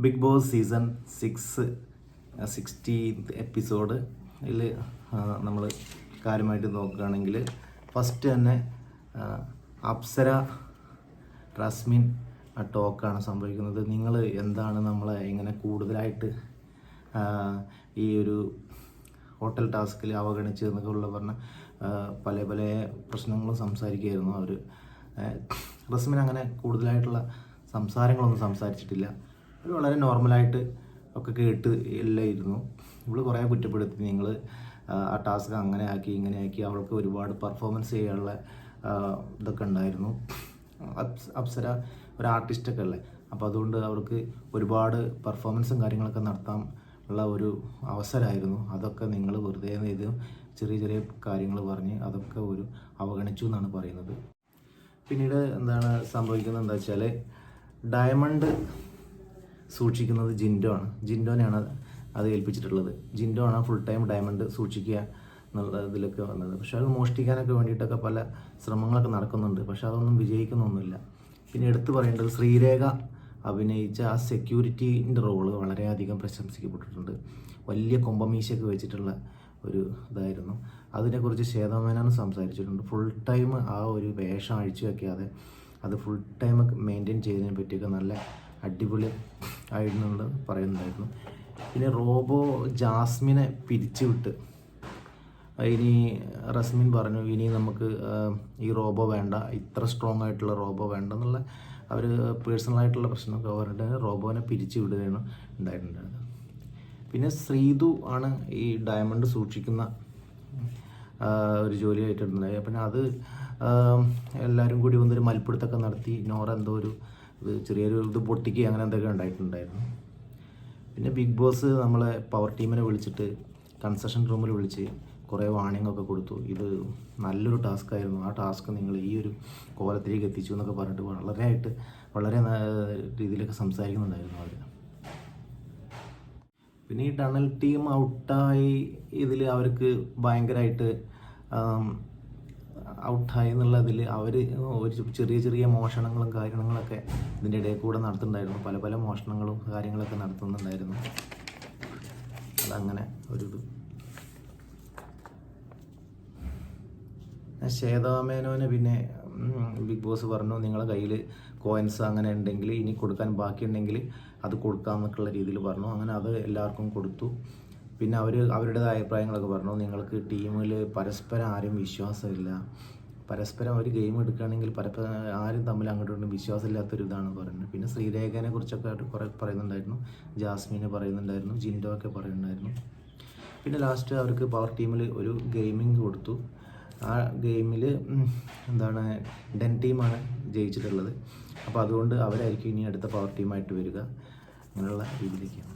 Big boss season 6 60th episode ഇതിൽ നമ്മൾ കാര്യമായിട്ട് നോക്കുകയാണെങ്കിൽ ഫസ്റ്റ് തന്നെ അപ്സര റസ്മിൻ ടോക്കാണ് സംഭവിക്കുന്നത്. നിങ്ങൾ എന്താണ് നമ്മളെ ഇങ്ങനെ കൂടുതലായിട്ട് ഈ ഒരു ഹോട്ടൽ ടാസ്കിൽ അവഗണിച്ച് എന്നൊക്കെ ഉള്ള പറഞ്ഞ പല പല പ്രശ്നങ്ങളും സംസാരിക്കുകയായിരുന്നു അവർ. റസ്മിൻ അങ്ങനെ കൂടുതലായിട്ടുള്ള സംസാരങ്ങളൊന്നും സംസാരിച്ചിട്ടില്ല. അവർ വളരെ നോർമലായിട്ട് ഒക്കെ കേട്ട് എല്ലായിരുന്നു. ഇവൾ കുറേ കുറ്റപ്പെടുത്തി, നിങ്ങൾ ആ ടാസ്ക് അങ്ങനെ ആക്കി ഇങ്ങനെ ആക്കി. അവൾക്ക് ഒരുപാട് പെർഫോമൻസ് ചെയ്യാനുള്ള ഇതൊക്കെ ഉണ്ടായിരുന്നു. അപ്സര ഒരു ആർട്ടിസ്റ്റൊക്കെ അല്ലേ, അപ്പോൾ അതുകൊണ്ട് അവർക്ക് ഒരുപാട് പെർഫോമൻസും കാര്യങ്ങളൊക്കെ നടത്താൻ ഉള്ള ഒരു അവസരമായിരുന്നു. അതൊക്കെ നിങ്ങൾ വെറുതെ ഇത് ചെറിയ ചെറിയ കാര്യങ്ങൾ പറഞ്ഞ് അതൊക്കെ ഒരു അവഗണിച്ചു എന്നാണ് പറയുന്നത്. പിന്നീട് എന്താണ് സംഭവിക്കുന്നത് എന്താ വെച്ചാൽ, ഡയമണ്ട് സൂക്ഷിക്കുന്നത് ജിൻഡോ ആണ്. ജിൻഡോനെയാണ് അത് ഏൽപ്പിച്ചിട്ടുള്ളത്. ജിൻഡോ ആണ് ഫുൾ ടൈം ഡയമണ്ട് സൂക്ഷിക്കുക എന്നുള്ള ഇതിലൊക്കെ വന്നത്. പക്ഷെ അത് മോഷ്ടിക്കാനൊക്കെ വേണ്ടിയിട്ടൊക്കെ പല ശ്രമങ്ങളൊക്കെ നടക്കുന്നുണ്ട്. പക്ഷെ അതൊന്നും വിജയിക്കുന്നൊന്നുമില്ല. പിന്നെ എടുത്തു പറയേണ്ടത്, ശ്രീരേഖ അഭിനയിച്ച ആ സെക്യൂരിറ്റീൻ്റെ റോള് വളരെയധികം പ്രശംസിക്കപ്പെട്ടിട്ടുണ്ട്. വലിയ കൊമ്പമീശയൊക്കെ വെച്ചിട്ടുള്ള ഒരു ഇതായിരുന്നു. അതിനെക്കുറിച്ച് ശ്വേതാമേനോൻ സംസാരിച്ചിട്ടുണ്ട്. ഫുൾ ടൈം ആ ഒരു വേഷം അഴിച്ചു വയ്ക്കാതെ അത് ഫുൾ ടൈം മെയിൻറ്റെയിൻ ചെയ്തതിനെ പറ്റിയൊക്കെ നല്ല അടിപൊളി ആയിരുന്നുണ്ട് പറയുന്നുണ്ടായിരുന്നു. പിന്നെ റോബോ ജാസ്മിനെ പിരിച്ചു വിട്ട് ഇനി റസ്മിൻ പറഞ്ഞു, ഇനി നമുക്ക് ഈ റോബോ വേണ്ട, ഇത്ര സ്ട്രോങ് ആയിട്ടുള്ള റോബോ വേണ്ട എന്നുള്ള അവർ പേഴ്സണലായിട്ടുള്ള പ്രശ്നമൊക്കെ പറഞ്ഞിട്ട് റോബോനെ പിരിച്ചു വിടുകയാണ് ഉണ്ടായിട്ടുണ്ടായിരുന്നത്. പിന്നെ ശ്രീതു ആണ് ഈ ഡയമണ്ട് സൂക്ഷിക്കുന്ന ഒരു ജോലി ആയിട്ടുണ്ടായി. പിന്നെ അത് എല്ലാവരും കൂടി വന്നൊരു മൽപ്പിടുത്തൊക്കെ നടത്തി. നോറ എന്തോ ഒരു ചെറിയൊരു ഇത് പൊട്ടിക്കുക അങ്ങനെ എന്തൊക്കെ ഉണ്ടായിട്ടുണ്ടായിരുന്നു. പിന്നെ ബിഗ് ബോസ് നമ്മളെ പവർ ടീമിനെ വിളിച്ചിട്ട് കൺസെഷൻ റൂമിൽ വിളിച്ച് കുറേ വാണിംഗ് ഒക്കെ കൊടുത്തു. ഇത് നല്ലൊരു ടാസ്ക് ആയിരുന്നു, ആ ടാസ്ക് നിങ്ങൾ ഈ ഒരു കോലത്തിലേക്ക് എത്തിച്ചു എന്നൊക്കെ പറഞ്ഞിട്ട് വളരെ രീതിയിലൊക്കെ സംസാരിക്കുന്നുണ്ടായിരുന്നു അവർ. പിന്നെ ഈ ടണൽ ടീം ഔട്ടായി ഇതിൽ അവർക്ക് ഭയങ്കരമായിട്ട് ഔട്ടായി എന്നുള്ളതിൽ അവർ ഒരു ചെറിയ ചെറിയ മോഷണങ്ങളും കാര്യങ്ങളൊക്കെ ഇതിൻ്റെ ഇടയിൽ കൂടെ നടത്തുന്നുണ്ടായിരുന്നു. പല പല മോഷണങ്ങളും കാര്യങ്ങളൊക്കെ നടത്തുന്നുണ്ടായിരുന്നു. അതങ്ങനെ ഒരു ശ്വേതാമേനോന് പിന്നെ ബിഗ് ബോസ് പറഞ്ഞു, നിങ്ങളുടെ കയ്യിൽ കോയിൻസ് അങ്ങനെ ഉണ്ടെങ്കിൽ ഇനി കൊടുക്കാൻ ബാക്കിയുണ്ടെങ്കിൽ അത് കൊടുക്കാമെന്നൊക്കെയുള്ള രീതിയിൽ പറഞ്ഞു. അങ്ങനെ അത് എല്ലാവർക്കും കൊടുത്തു. പിന്നെ അവരുടേതായ അഭിപ്രായങ്ങളൊക്കെ പറഞ്ഞു. നിങ്ങൾക്ക് ടീമിൽ പരസ്പരം ആരും വിശ്വാസമില്ല, പരസ്പരം ഒരു ഗെയിം എടുക്കുകയാണെങ്കിൽ ആരും തമ്മിൽ അങ്ങോട്ടും ഇങ്ങോട്ടും വിശ്വാസമില്ലാത്തൊരു ഇതാണ് പറയുന്നത്. പിന്നെ ശ്രീരേഖനെ കുറിച്ചൊക്കെ കുറേ പറയുന്നുണ്ടായിരുന്നു, ജാസ്മിനെ പറയുന്നുണ്ടായിരുന്നു, ജിൻഡോ ഒക്കെ പറയുന്നുണ്ടായിരുന്നു. പിന്നെ ലാസ്റ്റ് അവർക്ക് പവർ ടീമിൽ ഒരു ഗെയിമിംഗ് കൊടുത്തു. ആ ഗെയിമിൽ എന്താണ് ഡെൻ ടീമാണ് ജയിച്ചിട്ടുള്ളത്. അപ്പോൾ അതുകൊണ്ട് അവരായിരിക്കും ഇനി അടുത്ത പവർ ടീമായിട്ട് വരിക. അങ്ങനെയുള്ള രീതിയിലേക്കാണ്.